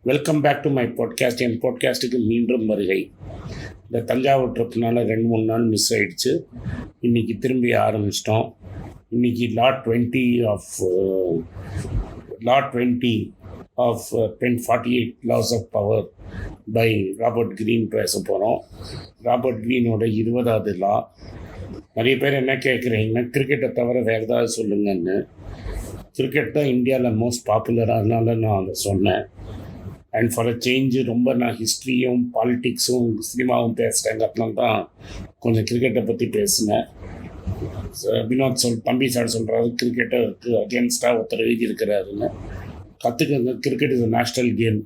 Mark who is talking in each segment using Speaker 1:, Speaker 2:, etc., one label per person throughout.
Speaker 1: Welcome back to my podcast. என் பாட்காஸ்ட்டுக்கு மீண்டும் வருகை. இந்த தஞ்சாவூர் ட்ரிப்னால 2-3 நாள் மிஸ் ஆகிடுச்சு. இன்றைக்கி திரும்பி ஆரம்பிச்சிட்டோம். இன்றைக்கி law 20 of 48 laws of power by Robert Greene பேச போகிறோம். ராபர்ட் க்ரீனோட 20வது லா. நிறைய பேர் என்ன கேட்குறீங்கன்னா, கிரிக்கெட்டை தவிர வேறு ஏதாவது சொல்லுங்கன்னு. கிரிக்கெட் தான் இந்தியாவில் மோஸ்ட் பாப்புலர், அதனால நான் அதை சொன்னேன். அண்ட் ஃபார் அ சேஞ்சு ரொம்ப நான் ஹிஸ்ட்ரியும் பாலிட்டிக்ஸும் சினிமாவும் பேசுகிறேங்க, அதனால தான் கொஞ்சம் கிரிக்கெட்டை பற்றி பேசினேன். வினோத் தம்பி சார் சொல்கிறாரு கிரிக்கெட்டுக்கு அகேன்ஸ்டாக ஒருத்தர் எழுதியிருக்கிறாருன்னு. கற்றுக்கங்க, cricket is a national game.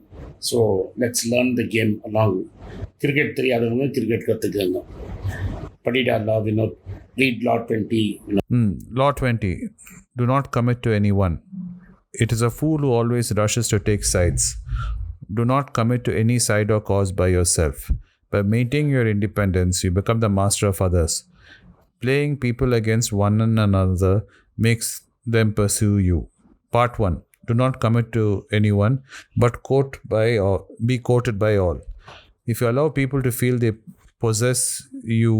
Speaker 1: So let's learn the game along. Cricket தெரியாதவங்க கிரிக்கெட் கற்றுக்கங்க. படிடா law Vinod. Read Law 20.
Speaker 2: Law 20. Do not commit to anyone. It is a fool who always rushes to take sides. Do not commit to any side or cause by yourself. By maintaining your independence, you become the master of others. Playing people against one another makes them pursue you. Part 1. Do not commit to anyone, but be courted by all. If you allow people to feel they possess you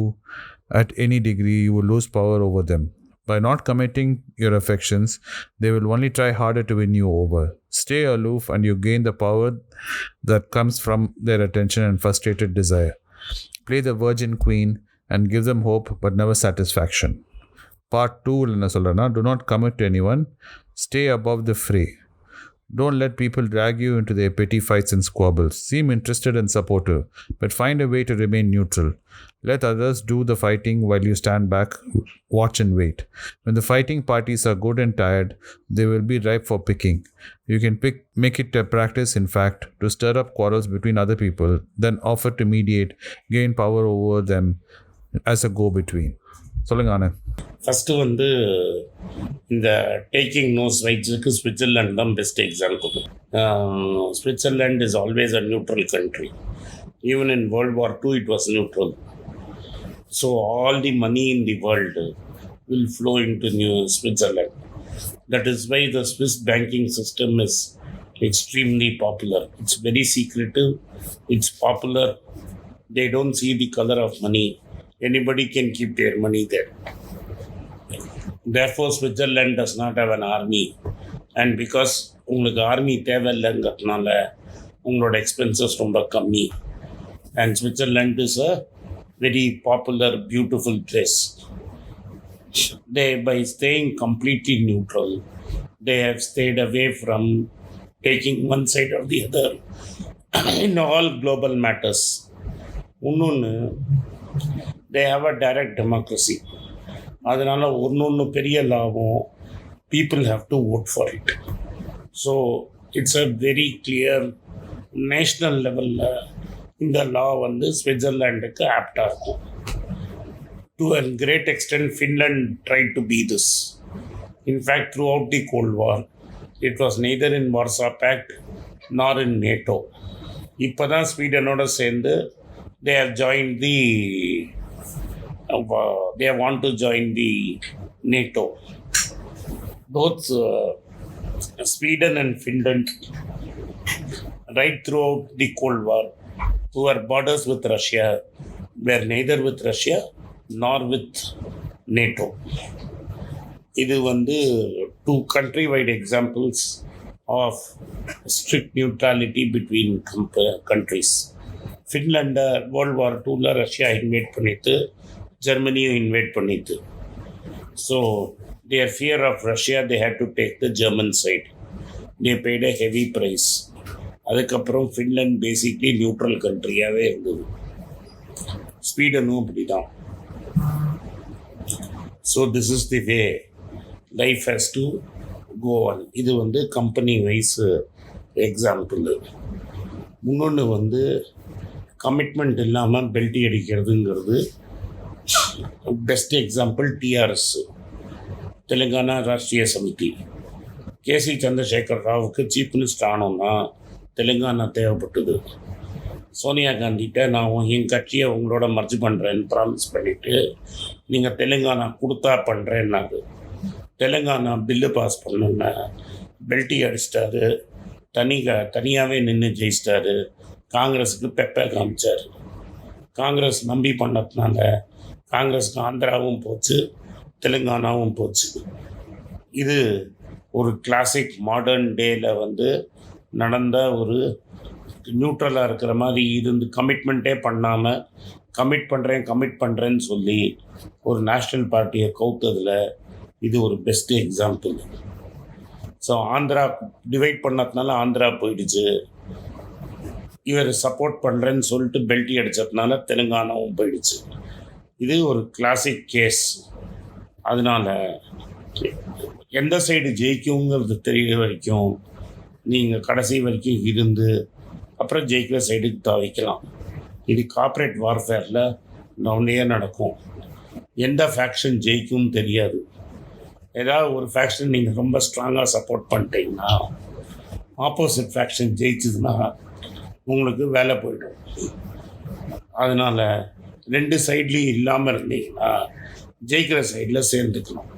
Speaker 2: at any degree, you will lose power over them. By not committing your affections, they will only try harder to win you over. Stay aloof and you gain the power that comes from their attention and frustrated desire. Play the virgin queen and give them hope but never satisfaction. Part 2, do not commit to anyone. Stay above the fray. Don't let people drag you into their petty fights and squabbles. Seem interested and supportive, but find a way to remain neutral. Let others do the fighting while you stand back, watch and wait. When the fighting parties are good and tired, they will be ripe for picking. You can make it a practice, in fact, to stir up quarrels between other people, then offer to mediate, gain power over them as a go-between. சொல்லுங்க Anand.
Speaker 1: First இந்த taking nose ரைட்ஸுக்கு Switzerland தான் best example. Switzerland is always a neutral country. Even in world war II it was neutral. So all the money in the world will flow into Switzerland. That is why the Swiss banking system is extremely popular. It's very secretive. It's popular. They don't see the color of money. Anybody can keep their money there. Therefore, Switzerland does not have an army. And because உங்களுக்கு army தேவையில்லைங்கிறதுனால உங்களோட expenses ரொம்ப கம்மி. And Switzerland is a very popular, beautiful place. By staying completely neutral, they have stayed away from taking one side or the other in all global matters. They have a direct democracy. அதனால் ஒன்று பெரிய லாபம், people have to vote for it. So it's a very clear national லெவலில் இந்த லா ஸ்விட்சர்லாண்டுக்கு ஆப்டாக இருக்கும். To a great extent, Finland tried to be this. In fact, throughout the Cold War, it was neither in Warsaw Pact nor in NATO. இப்போ தான் ஸ்வீடனோட சேர்ந்து they have joined they want to join the NATO. Both Sweden and Finland, right throughout the Cold War, who were borders with Russia, were neither with Russia nor with NATO. இது two country-wide examples of strict neutrality between countries. ஃபின்லாண்டை world war II Russia invite பண்ணிட்டு, ஜெர்மனியும் invite பண்ணிட்டு. So their fear of Russia, they had to take the German side. They paid a heavy price. அதுக்கப்புறம் Finland basically neutral கண்ட்ரியாகவே இருந்தது. ஸ்வீடனும் அப்படி தான். So this is the way life has to go on. இது company wise example. இன்னொன்று commitment இல்லாமல் பெல்ட்டி அடிக்கிறதுங்கிறது பெஸ்ட் எக்ஸாம்பிள் டிஆர்எஸ், தெலுங்கானா ராஷ்ட்ரிய சமிதி. கேசி சந்திரசேகர் ராவுக்கு சீஃப் மினிஸ்டர் ஆனோன்னா தெலுங்கானா தேவைப்பட்டது. சோனியா காந்திகிட்ட நான் என் கட்சியை உங்களோட மர்ஜ் பண்ணுறேன்னு ப்ராமிஸ் பண்ணிவிட்டு நீங்கள் தெலுங்கானா கொடுத்தா பண்ணுறேன்னாரு. தெலுங்கானா பில்லு பாஸ் பண்ணுன்னா பெல்ட்டி அடிச்சிட்டாரு. தனியாகவே நின்று ஜெயிச்சிட்டாரு. காங்கிரஸுக்கு பெப்பை காமிச்சார். காங்கிரஸ் நம்பி பண்ணதுனால காங்கிரஸுக்கு ஆந்திராவும் போச்சு, தெலுங்கானாவும் போச்சு. இது ஒரு கிளாசிக் மாடர்ன் டேயில் வந்து நடந்த ஒரு நியூட்ரலாக இருக்கிற மாதிரி இருந்து கமிட்மெண்ட்டே பண்ணாமல் கமிட் பண்ணுறேன்னு சொல்லி ஒரு நேஷ்னல் பார்ட்டியை கவுத்ததில் இது ஒரு best example. So Andhra divide பண்ணதுனால ஆந்திரா போயிடுச்சு. இவர் சப்போர்ட் பண்ணுறேன்னு சொல்லிட்டு பெல்ட்டி அடித்ததுனால தெலுங்கானாவும் போயிடுச்சு. இது ஒரு கிளாசிக் கேஸ். அதனால் எந்த சைடு ஜெயிக்குங்கிறது தெரிய வரைக்கும் நீங்கள் கடைசி வரைக்கும் இருந்து அப்புறம் ஜெயிக்கிற சைடுக்கு தவிக்கலாம். இது கார்ப்பரேட் வார்ஃபேரில் ஒன்றே நடக்கும். எந்த ஃபேக்ஷன் ஜெயிக்கும்னு தெரியாது. ஏதாவது ஒரு ஃபேக்ஷன் நீங்கள் ரொம்ப ஸ்ட்ராங்காக சப்போர்ட் பண்ணிட்டீங்கன்னா ஆப்போசிட் ஃபேக்ஷன் ஜெயிச்சதுன்னா உங்களுக்கு வேலை போய்டும். அதனால் ரெண்டு சைட்லேயும் இல்லாமல் இருந்தீங்கன்னா ஜெயிக்கிற சைடில் சேர்ந்துக்கணும்.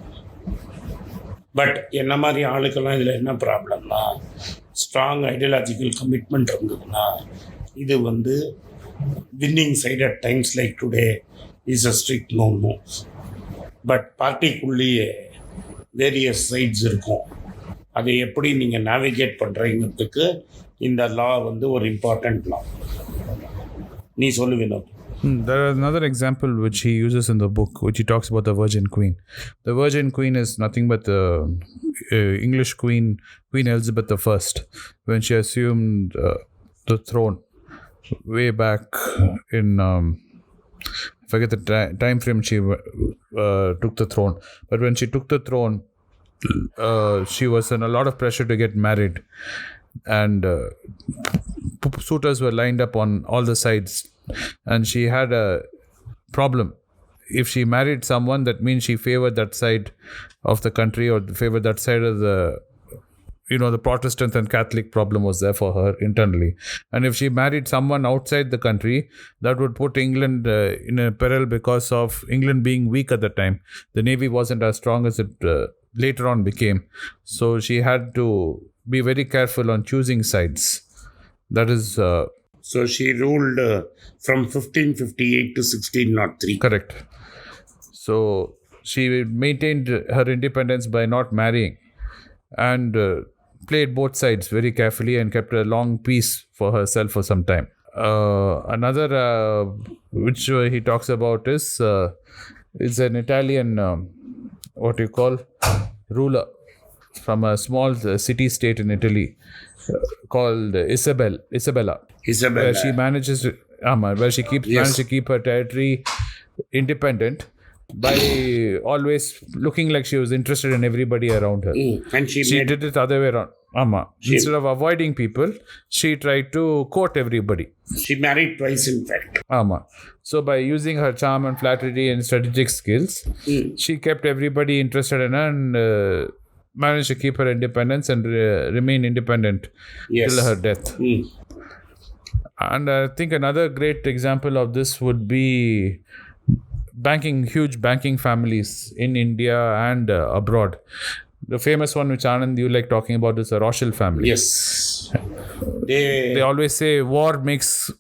Speaker 1: பட் என்ன மாதிரி ஆளுக்கெல்லாம் இதில் என்ன ப்ராப்ளம்னா ஸ்ட்ராங் ஐடியாலஜிக்கல் கமிட்மெண்ட் இருந்ததுன்னா இது வந்து winning side at times like today is a strict no. But பார்ட்டிக்குள்ளேயே வேரியஸ் சைட்ஸ் இருக்கும். அதை எப்படி நீங்கள் நேவிகேட் பண்ணுறீங்கிறதுக்கு இந்த லா வந்து ஒரு இம்பார்ட்டண்ட் லா. நீ சொல்லு Vinod.
Speaker 2: There is another example which he uses in the book, which he talks about the Virgin Queen. The Virgin Queen is nothing but the English Queen Elizabeth I, when she assumed the throne way back in I forget the time frame she took the throne. But when she took the throne, she was in a lot of pressure to get married, and suitors were lined up on all the sides. And she had a problem. If she married someone, that means she favored that side of the country or favored that side of the, the Protestant and Catholic problem was there for her internally. And if she married someone outside the country, that would put England in a peril because of England being weak at the time. The navy wasn't as strong as it later on became. So she had to be very careful on choosing sides. That is...
Speaker 1: So she ruled from 1558 to 1603.
Speaker 2: Correct. So she maintained her independence by not marrying and played both sides very carefully and kept a long peace for herself for some time. Another which he talks about is an Italian, what you call, ruler from a small city-state in Italy called Isabella. Where she manages to, where she manages to keep her territory independent by always looking like she was interested in everybody around her.
Speaker 1: And she
Speaker 2: did it the other way around. Instead of avoiding people, she tried to court everybody.
Speaker 1: She married twice, in fact.
Speaker 2: So by using her charm and flattery and strategic skills, she kept everybody interested in her and managed to keep her independence and remain independent till her death. And I think another great example of this would be huge banking families in India and abroad. The famous one which Anand you like talking about is the Rothschild family.
Speaker 1: Yes.
Speaker 2: They always say war makes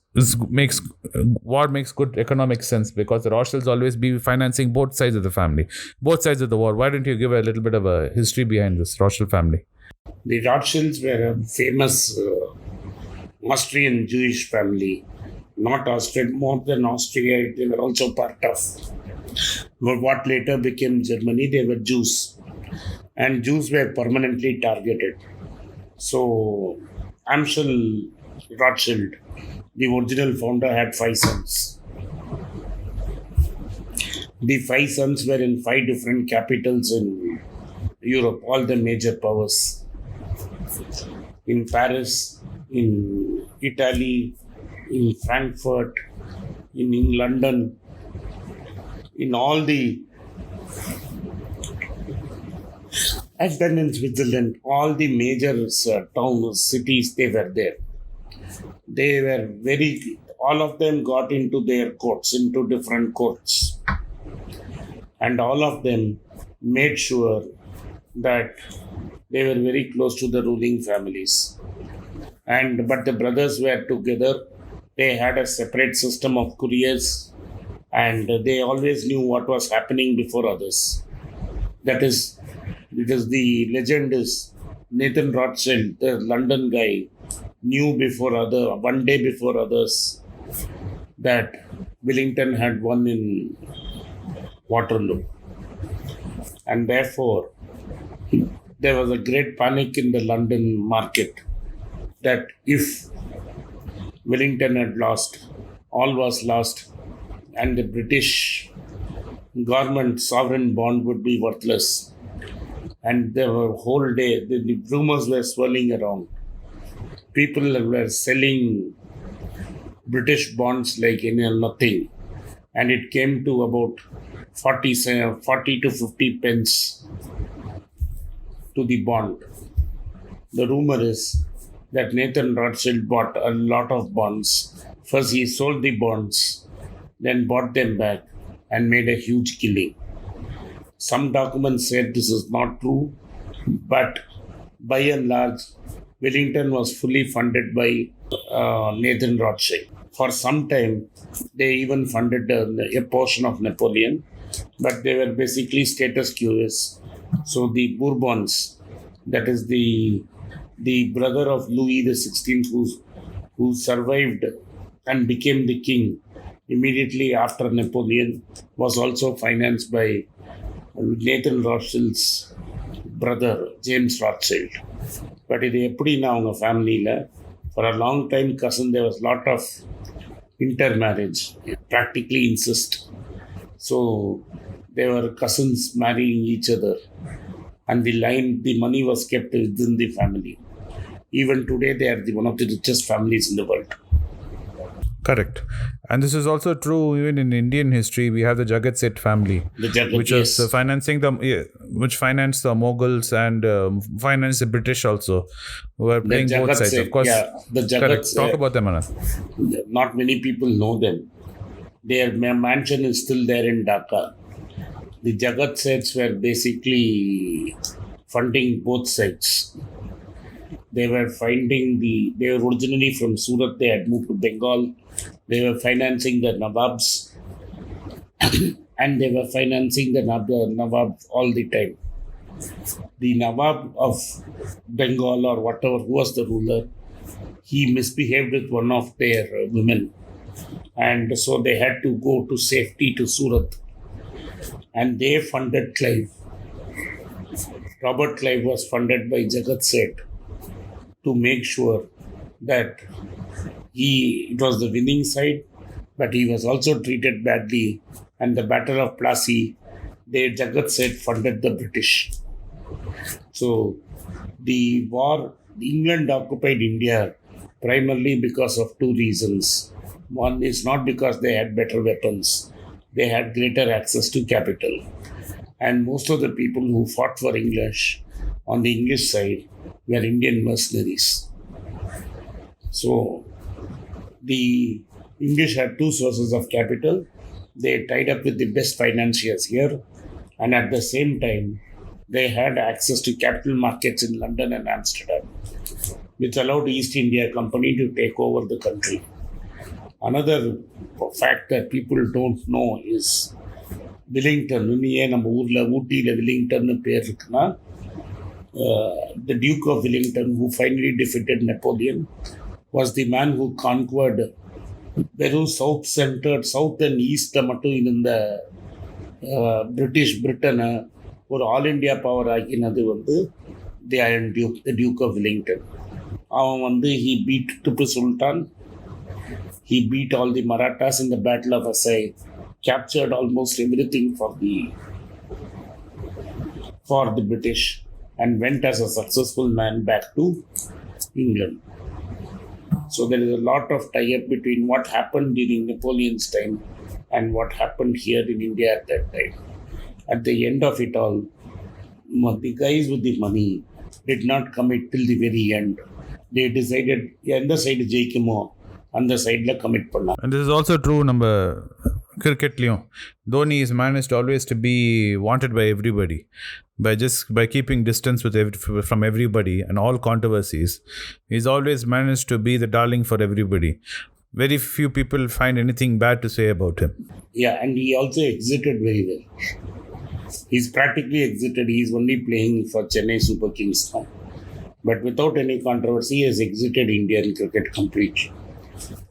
Speaker 2: good economic sense because the Rothschilds always be financing both sides of the family, both sides of the war. Why don't you give a little bit of a history behind this Rothschild family?
Speaker 1: The Rothschilds were a famous Austrian Jewish family. Not Austrian, more than Austria, they were also part of what later became Germany. They were Jews. And Jews were permanently targeted. So Amschel Rothschild, the original founder, had 5 sons. The 5 sons were in 5 different capitals in Europe, all the major powers. In Paris, in Italy, in Frankfurt, in London, in all the... I've done in Switzerland, all the major towns, cities, they were there. They were all of them got into their courts, into different courts. And all of them made sure that they were very close to the ruling families. but the brothers were together. They had a separate system of couriers, and they always knew what was happening before others. That is, because the legend is Nathan Rothschild, the London guy, knew one day before others, that Wellington had won in Waterloo, and therefore there was a great panic in the London market that if Wellington had lost, all was lost, and the British government sovereign bond would be worthless. And there were whole day, the rumors were swirling around. People were selling British bonds like nothing, and it came to about 40 to 50 pence to the bond. The rumor is that Nathan Rothschild bought a lot of bonds. First, he sold the bonds, then bought them back and made a huge killing. Some documents said this is not true, but by and large, Wellington was fully funded by Nathan Rothschild. For some time, they even funded a portion of Napoleon, but they were basically status quoists. So the Bourbons, that is the brother of Louis XVI, who survived and became the king immediately after Napoleon, was also financed by Nathan Rothschild's brother, James Rothschild. But இது எப்படின்னா அவங்க ஃபேமிலியில் for a long time cousin, there was a lot of intermarriage, practically incest. So they were cousins marrying each other, and the money was kept within the family. Even today, they are one of the richest families in the world.
Speaker 2: Correct. And this is also true even in Indian history. We have the Jagat Seth family, which is financing which financed the Mughals and financed the British also, who are playing both sides. Of course,
Speaker 1: the Jagat.
Speaker 2: Talk about them, Anand.
Speaker 1: Not many people know them. Their mansion is still there in Dhaka. The Jagat Seths were basically funding both sides. They were originally from Surat. They had moved to Bengal. They were financing the Nawabs and they were financing the Nawab all the time. The Nawab of Bengal or whatever, who was the ruler, he misbehaved with one of their women, and so they had to go to safety to Surat, and they funded Clive. Robert Clive was funded by Jagat Seth to make sure that it was the winning side, but he was also treated badly. And the Battle of Plassey, Jagat Seth funded the British. So the war, England occupied India primarily because of two reasons. One is not because they had better weapons. They had greater access to capital. And most of the people who fought for English on the English side were Indian mercenaries. So the English had two sources of capital. They tied up with the best financiers here, and at the same time, they had access to capital markets in London and Amsterdam, which allowed East India Company to take over the country. Another fact that people don't know is Wellington. நம்ம ஊரில் ஊட்டியில் Willingdon பேர் இருக்குன்னா, the Duke of Wellington, who finally defeated Napoleon, was the man who conquered வெறும் south and ஈஸ்டில் மட்டும் இருந்த பிரிட்டனை ஒரு ஆல் இண்டியா பவர் ஆக்கினது the iron duke, the duke of Wellington. அவன் he beat Tipu Sultan, he beat all the Marathas in the Battle of Asai, captured almost everything for the British, and went as a successful man back to England. So there is a lot of tie-up between what happened during Napoleon's time and what happened here in India at that time. At the end of it all, the guys with the money did not commit till the very end. They decided, எந்த side ஜெயிக்குமோ அந்த சைடில் commit பண்ணாங்க.
Speaker 2: And this is also true, cricketலையும் Dhoni is managed always to be wanted by everybody by keeping distance from everybody and all controversies. He's always managed to be the darling for everybody. Very few people find anything bad to say about him.
Speaker 1: Yeah, and he also exited very well. He's practically exited. He's only playing for Chennai Super Kings now. But without any controversy, he has exited Indian cricket completely.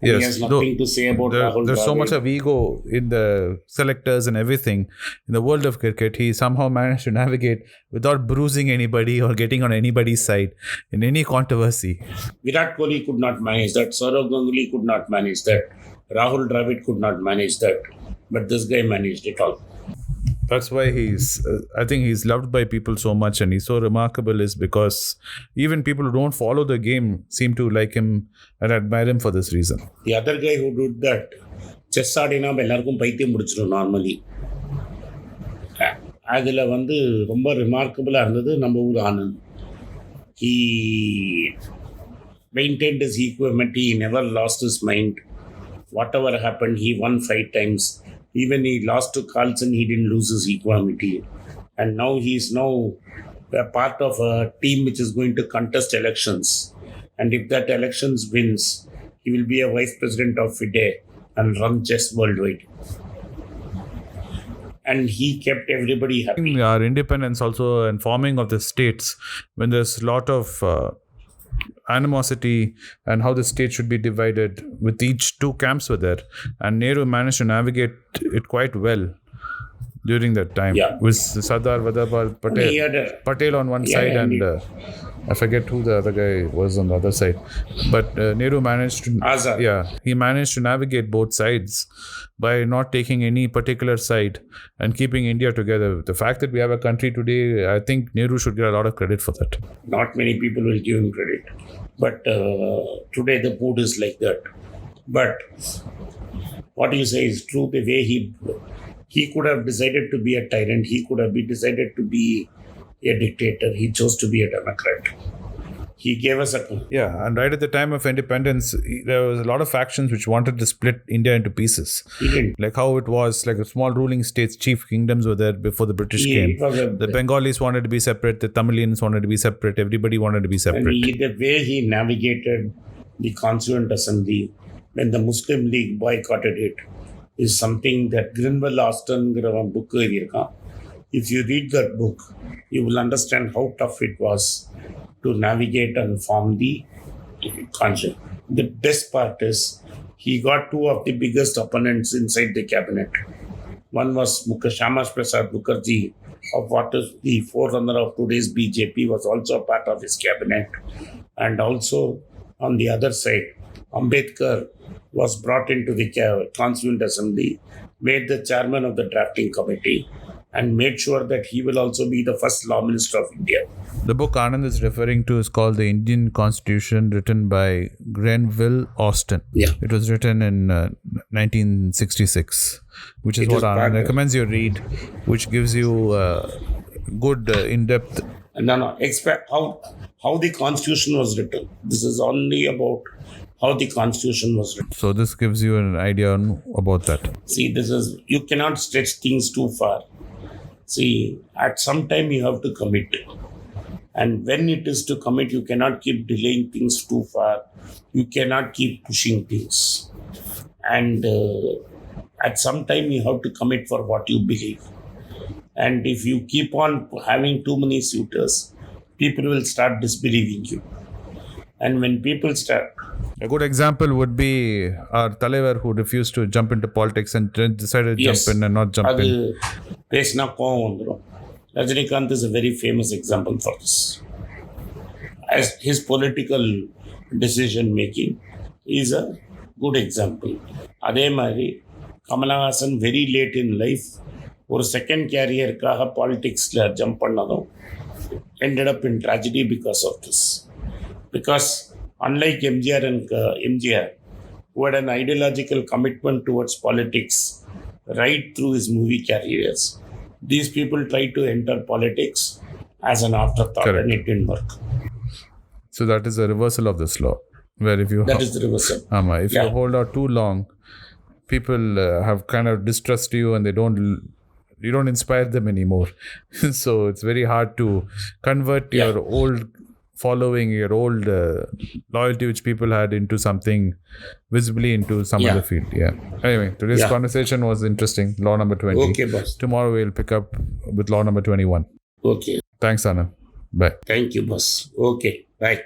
Speaker 1: And
Speaker 2: Yes,
Speaker 1: he has nothing to say about Rahul
Speaker 2: there's so
Speaker 1: Dravid.
Speaker 2: much of ego in the selectors and everything in the world of cricket. He somehow managed to navigate without bruising anybody or getting on anybody's side in any controversy.
Speaker 1: Virat Kohli could not manage that. Saurav Ganguly could not manage that. Rahul Dravid could not manage that. But this guy managed it all.
Speaker 2: That's why I think he's loved by people so much, and he's so remarkable is because even people who don't follow the game seem to like him and admire him for this reason.
Speaker 1: The other guy who did that, chess ஆடினா எல்லாருக்கும் பைத்தியம் முடிச்சிடும் normally. அதில் வந்து ரொம்ப ரிமார்க்கபுளாக இருந்தது நம்ம ஊர் Anand. He maintained his equanimity, he never lost his mind. Whatever happened, he won 5 times. Even he lost to Carlson, he didn't lose his equanimity. And now he is a part of a team which is going to contest elections. And if that elections wins, he will be a vice president of FIDE and run chess worldwide. And he kept everybody happy.
Speaker 2: Our independence also and forming of the states, when there's a lot of animosity and how the state should be divided, with each 2 camps were there, and Nehru managed to navigate it quite well during that time.
Speaker 1: Yeah.
Speaker 2: With Sardar Vallabhbhai
Speaker 1: He had
Speaker 2: Patel on one
Speaker 1: Yeah,
Speaker 2: side,
Speaker 1: and
Speaker 2: and I forget who the other guy was on the other side, but Nehru managed to
Speaker 1: Azad.
Speaker 2: he managed to navigate both sides by not taking any particular side and keeping India together. The fact that we have a country today, I think Nehru should get a lot of credit for that.
Speaker 1: Not many people will give him credit. But today the mood is like that. But what you say is true. The way he could have decided to be a tyrant. He could have decided to be a dictator. He chose to be a Democrat. He gave us a...
Speaker 2: Yeah, and right at the time of independence, there was a lot of factions which wanted to split India into pieces.
Speaker 1: He didn't.
Speaker 2: Like how it was, like the small ruling states, chief kingdoms were there before the British came. The Bengalis wanted to be separate, the Tamilians wanted to be separate, everybody wanted to be separate.
Speaker 1: And the way he navigated the Constituent Assembly when the Muslim League boycotted it is something that Grenville Austin book. If you read that book, you will understand how tough it was to navigate and form the conscience. The best part is he got 2 of the biggest opponents inside the cabinet. One was Shama Prasad Mukherjee, of what is the forerunner of today's BJP, was also a part of his cabinet. And also on the other side, Ambedkar was brought into the Constituent Assembly, made the chairman of the drafting committee, and made sure that he will also be the first law minister of India.
Speaker 2: The book Anand is referring to is called The Indian Constitution, written by Grenville Austin.
Speaker 1: Yeah.
Speaker 2: It was written in 1966, which is what Anand recommends you read, which gives you good in-depth...
Speaker 1: No. Expect how the Constitution was written. This is only about how the Constitution was written.
Speaker 2: So this gives you an idea about that.
Speaker 1: See, you cannot stretch things too far. See, at some time you have to commit. And when it is to commit, you cannot keep delaying things too far. You cannot keep pushing things. And at some time you have to commit for what you believe. And if you keep on having too many suitors, people will start disbelieving you. And when people start...
Speaker 2: A good example would be our Talevar who refused to jump into politics and decided to jump in and not jump in.
Speaker 1: Rajinikanth is a very famous example for this. As his political decision making is a good example. Adhe mari, Kamala Hassan very late in life, or second career kaha politics la jump pannadum, ended up in tragedy because of this. Because unlike MGR, who had an ideological commitment towards politics right through his movie careers, these people tried to enter politics as an afterthought. Correct. And it didn't work.
Speaker 2: So that is a reversal of this law, where if you...
Speaker 1: That is the reversal.
Speaker 2: If you hold out too long, people have kind of distrust you and you don't inspire them anymore. So it's very hard to convert your old following, your old loyalty which people had into something visibly into some other field. Yeah. Anyway, today's conversation was interesting. Law number 20.
Speaker 1: Okay, boss.
Speaker 2: Tomorrow we'll pick up with law number 21.
Speaker 1: Okay.
Speaker 2: Thanks, Anand. Bye.
Speaker 1: Thank you, boss. Okay. Bye.